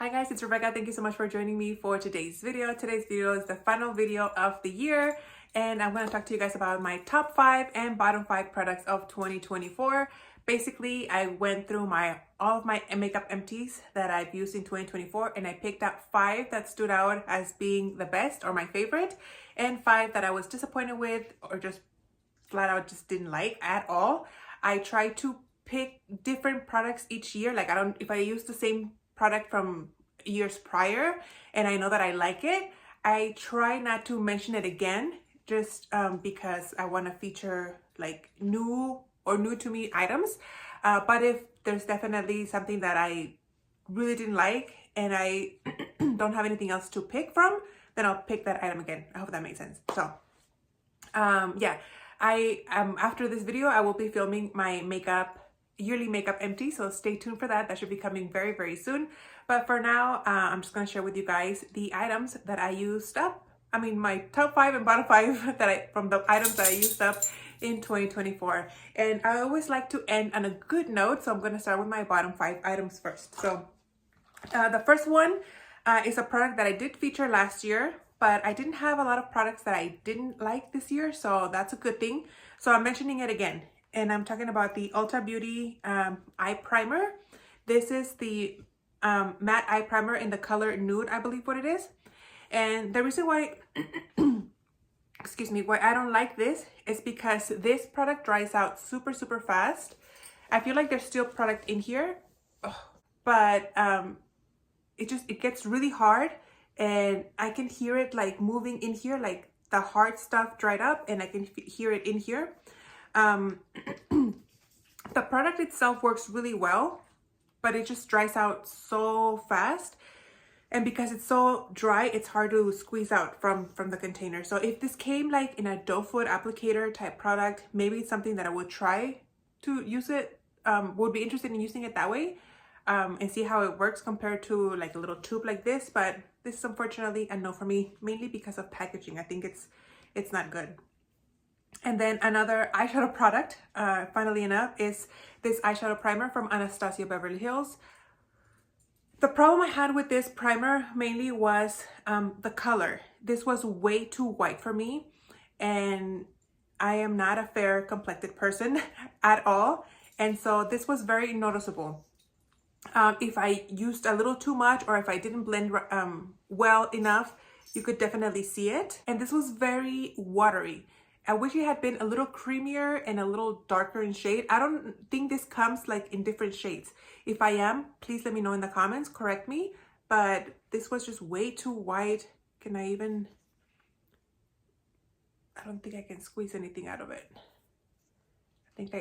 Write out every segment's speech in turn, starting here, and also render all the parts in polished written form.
Hi guys, it's Rebecca. Thank you so much for joining me for today's video. Today's video is the final video of the year, and I'm going to talk to you guys about my top 5 and bottom 5 products of 2024. Basically, I went through all of my makeup empties that I've used in 2024, and I picked out 5 that stood out as being the best or my favorite, and 5 that I was disappointed with or just flat out just didn't like at all. I try to pick different products each year. Like if I use the same product from years prior and I know that I like it, I try not to mention it again just because I want to feature like new to me items. But if there's definitely something that I really didn't like and I don't have anything else to pick from, then I'll pick that item again. I hope that makes sense. So yeah, after this video I will be filming my yearly makeup empty, so stay tuned for that. That should be coming very, very soon. But for now, I'm just going to share with you guys the items that I used up. I mean, my top 5 and bottom 5 from the items that I used up in 2024. And I always like to end on a good note, so I'm going to start with my bottom 5 items first. So the first one is a product that I did feature last year, but I didn't have a lot of products that I didn't like this year, so that's a good thing. So I'm mentioning it again. And I'm talking about the Ulta Beauty eye primer. This is the matte eye primer in the color nude, I believe what it is. And the reason why, excuse me, why I don't like this is because this product dries out super, super fast. I feel like there's still product in here, but it gets really hard, and I can hear it like moving in here, like the hard stuff dried up, and I can hear it in here. The product itself works really well, but it just dries out so fast, and because it's so dry, it's hard to squeeze out from the container. So if this came like in a doe foot applicator type product, maybe it's something that I would try to use it, would be interested in using it that way, and see how it works compared to like a little tube like this. But this is unfortunately a no for me, mainly because of packaging. I think it's not good. And then another eyeshadow product, funnily enough, is this eyeshadow primer from Anastasia Beverly Hills. The problem I had with this primer mainly was the color. This was way too white for me, and I am not a fair complected person at all. And so this was very noticeable. If I used a little too much, or if I didn't blend well enough, you could definitely see it. And this was very watery. I wish it had been a little creamier and a little darker in shade. I don't think this comes like in different shades. If I am, please let me know in the comments, correct me. But this was just way too white. I don't think I can squeeze anything out of it. I think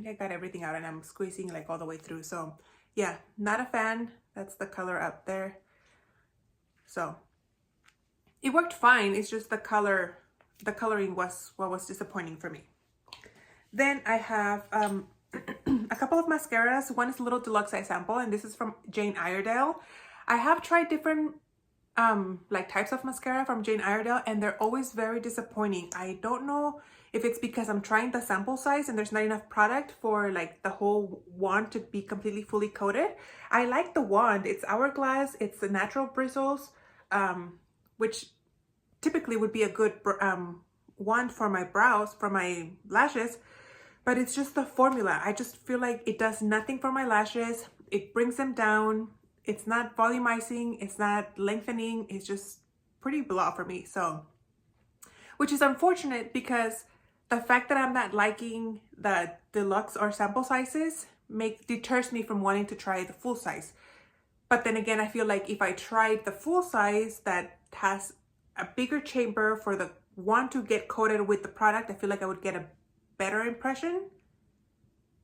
I got everything out, and I'm squeezing like all the way through. So yeah, not a fan. That's the color up there. So it worked fine. It's just the coloring was what was disappointing for me. Then I have a couple of mascaras. One is a little deluxe size sample, and this is from Jane Iredale. I have tried different like types of mascara from Jane Iredale, and they're always very disappointing. I don't know if it's because I'm trying the sample size and there's not enough product for like the whole wand to be completely fully coated. I like the wand. It's hourglass. It's the natural bristles, which typically would be a good wand for my brows, for my lashes, but it's just the formula. I just feel like it does nothing for my lashes. It brings them down. It's not volumizing. It's not lengthening. It's just pretty blah for me. So, which is unfortunate because the fact that I'm not liking the deluxe or sample sizes deters me from wanting to try the full size. But then again, I feel like if I tried the full size that has a bigger chamber for the wand to get coated with the product, I feel like I would get a better impression.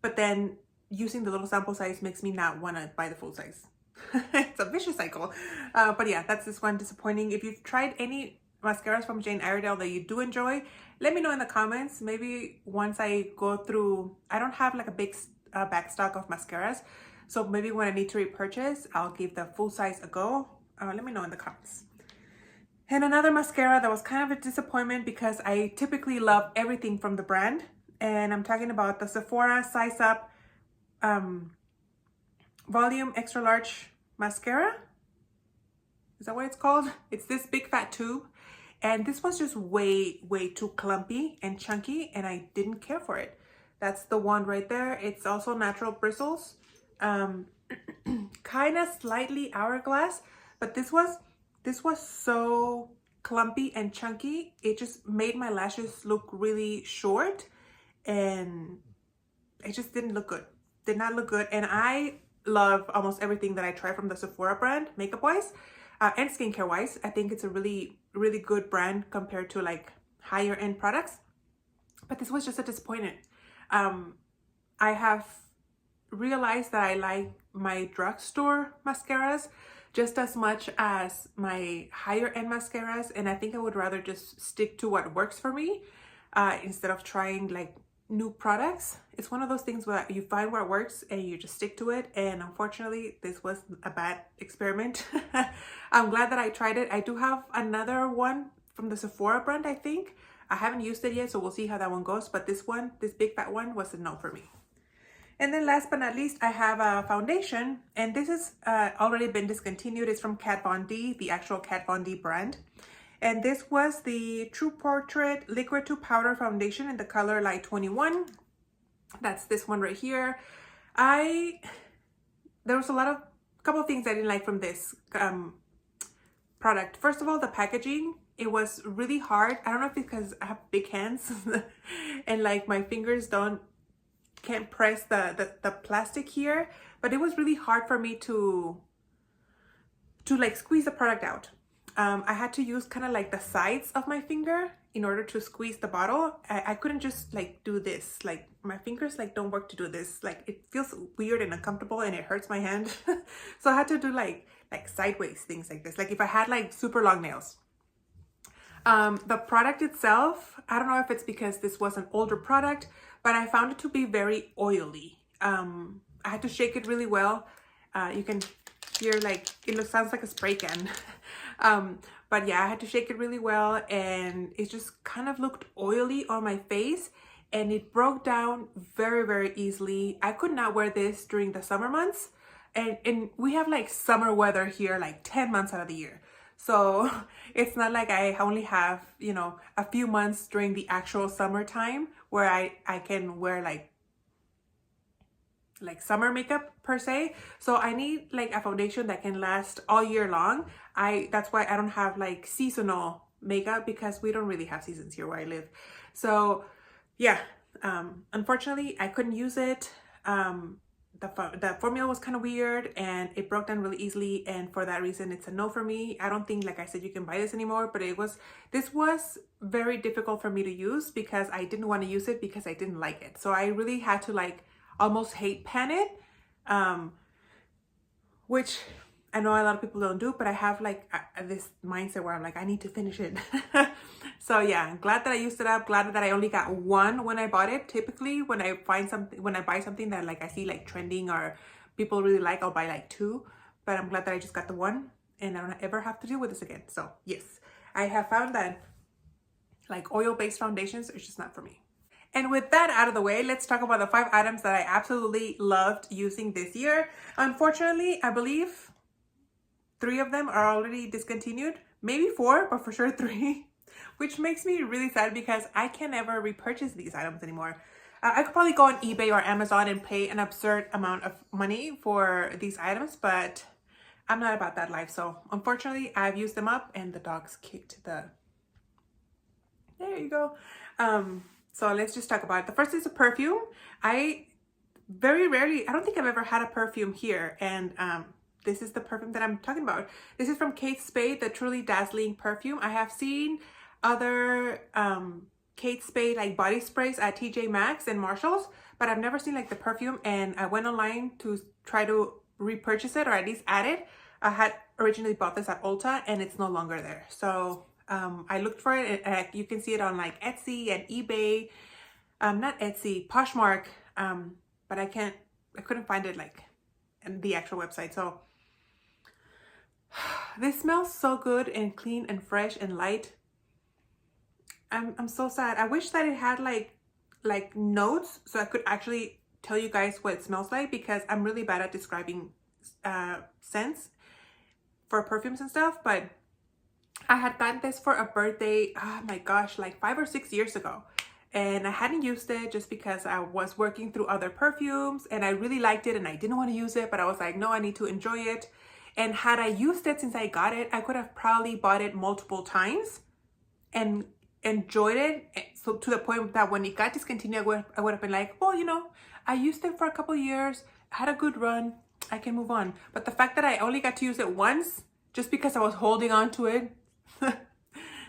But then using the little sample size makes me not want to buy the full size. It's a vicious cycle. But yeah, that's this one disappointing. If you've tried any mascaras from Jane Iredale that you do enjoy, let me know in the comments. Maybe once I go through, I don't have like a big back stock of mascaras, so maybe when I need to repurchase, I'll give the full size a go. Let me know in the comments. And another mascara that was kind of a disappointment because I typically love everything from the brand. And I'm talking about the Sephora Size Up Volume Extra Large mascara. Is that what it's called? It's this big fat tube. And this was just way too clumpy and chunky, and I didn't care for it. That's the one right there. It's also natural bristles. Kind of slightly hourglass, but this was so clumpy and chunky. It just made my lashes look really short, and it just didn't look good. Did not look good. And I love almost everything that I try from the Sephora brand, makeup wise and skincare wise. I think it's a really good brand compared to like higher end products. But this was just a disappointment. I have realized that I like my drugstore mascaras just as much as my higher end mascaras, and I think I would rather just stick to what works for me instead of trying like new products. It's one of those things where you find what works and you just stick to it, and unfortunately this was a bad experiment. I'm glad that I tried it. I do have another one from the Sephora brand, I think. I haven't used it yet, so we'll see how that one goes, but this one, this big fat one, was a no for me. And then last but not least, I have a foundation, and this has already been discontinued. It's from Kat Von D, the actual Kat Von D brand. And this was the True Portrait Liquid to Powder Foundation in the color Light 21. That's this one right here. There was a couple of things I didn't like from this product. First of all, the packaging. It was really hard. I don't know if it's because I have big hands and like my fingers can't press the plastic here, but it was really hard for me to like squeeze the product out. I had to use kind of like the sides of my finger in order to squeeze the bottle. I couldn't just like do this. Like my fingers like don't work to do this. Like it feels weird and uncomfortable and it hurts my hand. So I had to do like sideways things like this. Like if I had like super long nails. The product itself, I don't know if it's because this was an older product, but I found it to be very oily. I had to shake it really well. You can hear like, sounds like a spray can. But yeah, I had to shake it really well, and it just kind of looked oily on my face, and it broke down very easily. I could not wear this during the summer months, and we have like summer weather here like 10 months out of the year. So it's not like I only have, you know, a few months during the actual summertime where I can wear like summer makeup per se. So I need like a foundation that can last all year long. That's why I don't have like seasonal makeup, because we don't really have seasons here where I live. So yeah, unfortunately I couldn't use it. The formula was kind of weird and it broke down really easily, and for that reason it's a no for me. I don't think, like I said, you can buy this anymore, but this was very difficult for me to use because I didn't want to use it because I didn't like it. So I really had to like almost hate pan it, which I know a lot of people don't do, but I have like this mindset where I'm like, I need to finish it. So yeah, I'm glad that I used it up. Glad that I only got one when I bought it. Typically when I buy something that like I see like trending or people really like, I'll buy like two, but I'm glad that I just got the one and I don't ever have to deal with this again. So yes, I have found that like oil-based foundations are just not for me. And with that out of the way, let's talk about the 5 items that I absolutely loved using this year. Unfortunately, I believe 3 of them are already discontinued. Maybe 4, but for sure 3, which makes me really sad because I can never repurchase these items anymore. I could probably go on eBay or Amazon and pay an absurd amount of money for these items, but I'm not about that life. So unfortunately, I've used them up and the dogs kicked the... There you go. So let's just talk about it. The first is a perfume. I don't think I've ever had a perfume here. And this is the perfume that I'm talking about. This is from Kate Spade, the Truly Dazzling perfume. I have seen other Kate Spade like body sprays at TJ Maxx and Marshalls, but I've never seen like the perfume. And I went online to try to repurchase it or at least add it. I had originally bought this at Ulta and it's no longer there. So I looked for it, and you can see it on like Etsy and eBay, not Etsy, Poshmark, but I couldn't find it like in the actual website. So this smells so good and clean and fresh and light. I'm so sad. I wish that it had like notes so I could actually tell you guys what it smells like, because I'm really bad at describing scents for perfumes and stuff, but I had gotten this for a birthday, oh my gosh, like 5 or 6 years ago. And I hadn't used it just because I was working through other perfumes and I really liked it and I didn't want to use it, but I was like, no, I need to enjoy it. And had I used it since I got it, I could have probably bought it multiple times and enjoyed it. So to the point that when it got discontinued, I would have been like, well, you know, I used it for a couple years, had a good run, I can move on. But the fact that I only got to use it once, just because I was holding on to it,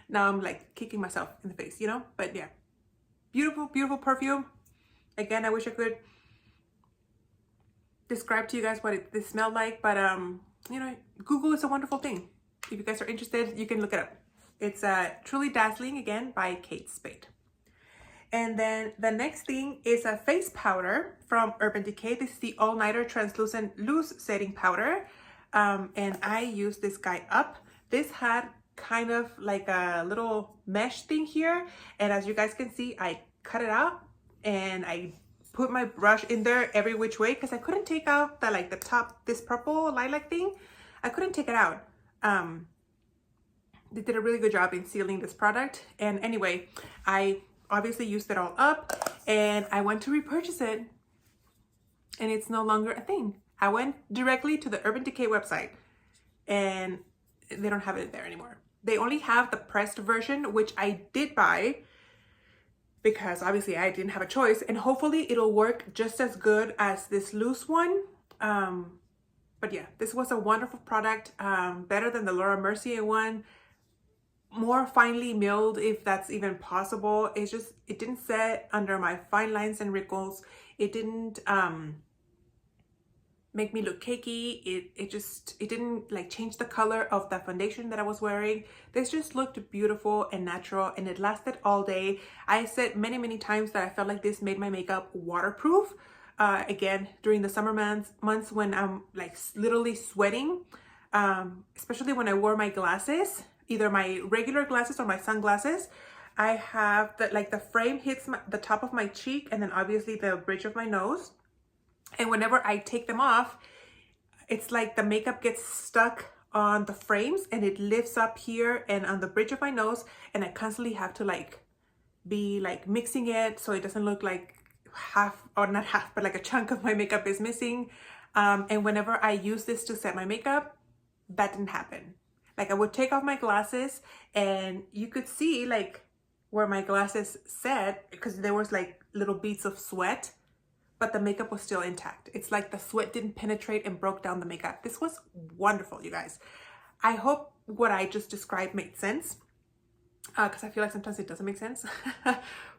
now I'm like kicking myself in the face, you know? But yeah, beautiful, beautiful perfume. Again, I wish I could describe to you guys what this smelled like, but you know, Google is a wonderful thing. If you guys are interested, you can look it up. It's Truly Dazzling, again, by Kate Spade. And then the next thing is a face powder from Urban Decay. This is the All Nighter Translucent Loose Setting Powder. And I used this guy up. This had kind of like a little mesh thing here. And as you guys can see, I cut it out and I put my brush in there every which way because I couldn't take out the like the top, this purple lilac thing. I couldn't take it out. They did a really good job in sealing this product. And anyway, I obviously used it all up and I went to repurchase it and it's no longer a thing. I went directly to the Urban Decay website and they don't have it there anymore. They only have the pressed version, which I did buy because obviously I didn't have a choice, and hopefully it'll work just as good as this loose one. But yeah, this was a wonderful product, better than the Laura Mercier one, more finely milled if that's even possible. It's just, it didn't set under my fine lines and wrinkles. It didn't make me look cakey. It didn't like change the color of the foundation that I was wearing. This just looked beautiful and natural and it lasted all day. I said many times that I felt like this made my makeup waterproof. Again, during the summer months when I'm like literally sweating, especially when I wore my glasses, either my regular glasses or my sunglasses. I have the frame hits the top of my cheek and then obviously the bridge of my nose. And whenever I take them off, it's like the makeup gets stuck on the frames and it lifts up here and on the bridge of my nose, and I constantly have to like be like mixing it so it doesn't look like half, or not half, but like a chunk of my makeup is missing. And whenever I use this to set my makeup, that didn't happen. Like I would take off my glasses and you could see like where my glasses set because there was like little beads of sweat, but the makeup was still intact. It's like the sweat didn't penetrate and broke down the makeup. This was wonderful, you guys. I hope what I just described made sense because I feel like sometimes it doesn't make sense.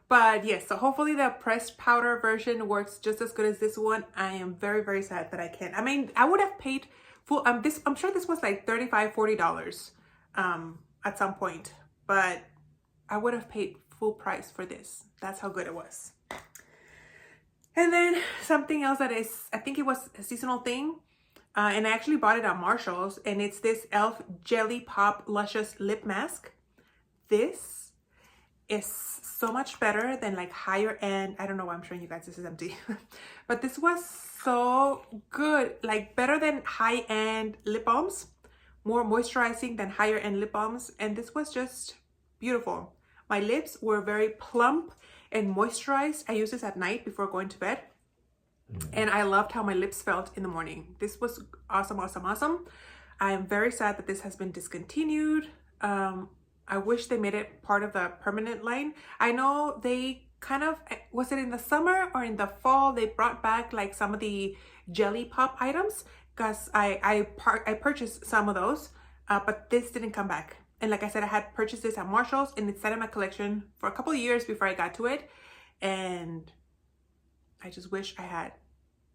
But yes, so hopefully the pressed powder version works just as good as this one. I am very sad that I can't. I mean, I would have paid full, I'm sure this was like $35, $40 at some point, but I would have paid full price for this. That's how good it was. And then something else that is, I think it was a seasonal thing, and I actually bought it at Marshall's, and it's this e.l.f. Jelly Pop Luscious Lip Mask. This is so much better than like higher end, I don't know why I'm showing you guys, this is empty, but this was so good, like better than high end lip balms, more moisturizing than higher end lip balms, and this was just beautiful. My lips were very plump and moisturized. I use this at night before going to bed. And I loved how my lips felt in the morning. This was awesome. I am very sad that this has been discontinued. I wish they made it part of the permanent line. I know they kind of, was it in the summer or in the fall, they brought back like some of the Jelly Pop items because I purchased some of those, but this didn't come back. And like I said, I had purchased this at Marshall's and it sat in my collection for a couple of years before I got to it. And I just wish I had,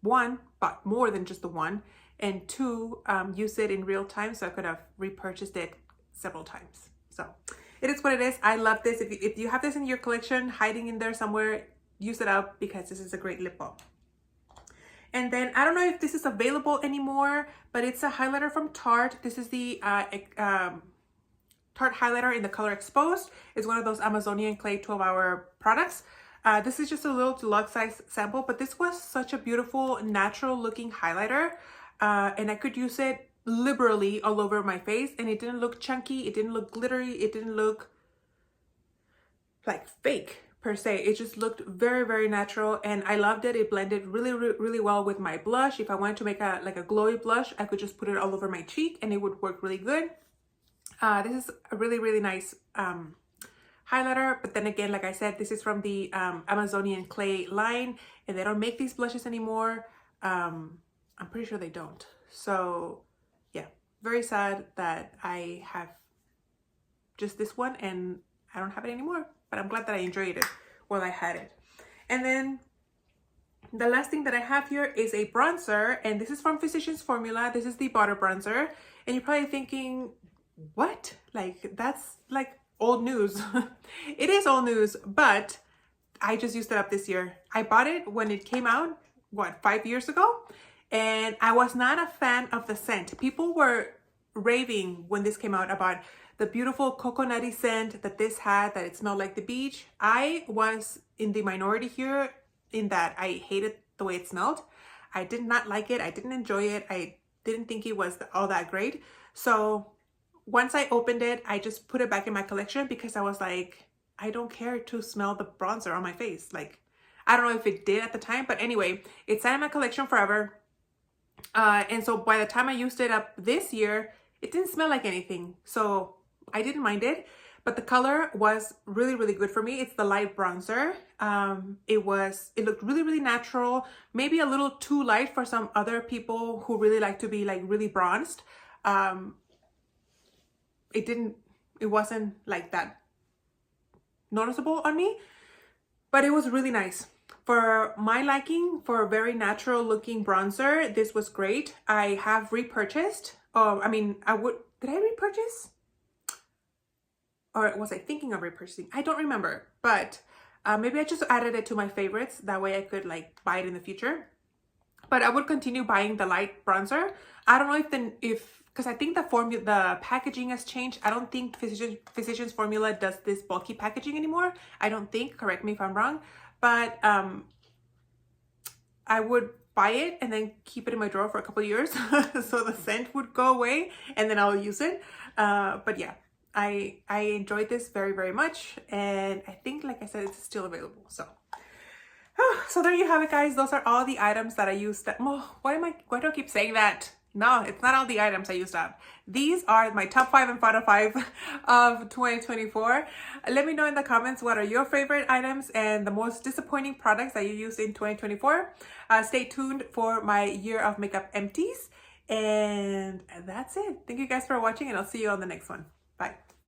one, bought more than just the one, and two, used it in real time so I could have repurchased it several times. So it is what it is. I love this. If you have this in your collection, hiding in there somewhere, use it up because this is a great lip balm. And then I don't know if this is available anymore, but it's a highlighter from Tarte. This is the Tarte highlighter in the color Exposed. It's one of those Amazonian clay 12-hour products. This is just a little deluxe size sample, but this was such a beautiful natural looking highlighter. and I could use it liberally all over my face, and it didn't look chunky, it didn't look glittery, it didn't look like fake per se. It just looked very, very natural, and I loved it. It blended really, really well with my blush. If I wanted to make a glowy blush, I could just put it all over my cheek and it would work really good. This is a really, really nice highlighter, but then again, like I said, this is from the Amazonian Clay line, and they don't make these blushes anymore. I'm pretty sure they don't. So yeah, very sad that I have just this one and I don't have it anymore, but I'm glad that I enjoyed it while I had it. And then the last thing that I have here is a bronzer, and this is from Physicians Formula. This is the Butter Bronzer, and you're probably thinking, what? Like, that's like old news. It is old news, but I just used it up this year. I bought it when it came out, what, 5 years ago? And I was not a fan of the scent. People were raving when this came out about the beautiful coconutty scent that this had, that it smelled like the beach. I was in the minority here in that I hated the way it smelled. I did not like it. I didn't enjoy it. I didn't think it was all that great. So once I opened it, I just put it back in my collection because I was like, I don't care to smell the bronzer on my face. Like, I don't know if it did at the time, but anyway, it sat in my collection forever. And so by the time I used it up this year, it didn't smell like anything. So I didn't mind it, but the color was really, really good for me. It's the light bronzer. It looked really, really natural, maybe a little too light for some other people who really like to be like really bronzed. It wasn't like that noticeable on me, but it was really nice. For my liking, for a very natural looking bronzer, this was great. I have repurchased. Did I repurchase? Or was I thinking of repurchasing? I don't remember, but maybe I just added it to my favorites. That way I could like buy it in the future. But I would continue buying the light bronzer. I don't know because I think the packaging has changed. I don't think Physicians Formula does this bulky packaging anymore. I don't think, correct me if I'm wrong, but I would buy it and then keep it in my drawer for a couple of years so the scent would go away and then I'll use it. But yeah, I enjoyed this very, very much, and I think, like I said, it's still available. So there you have it, guys. Those are all the items that I used. Why do I keep saying that? No, it's not all the items I used up. These are my top 5 and bottom 5 of 2024. Let me know in the comments what are your favorite items and the most disappointing products that you used in 2024. Stay tuned for my year of makeup empties. And that's it. Thank you guys for watching, and I'll see you on the next one. Bye.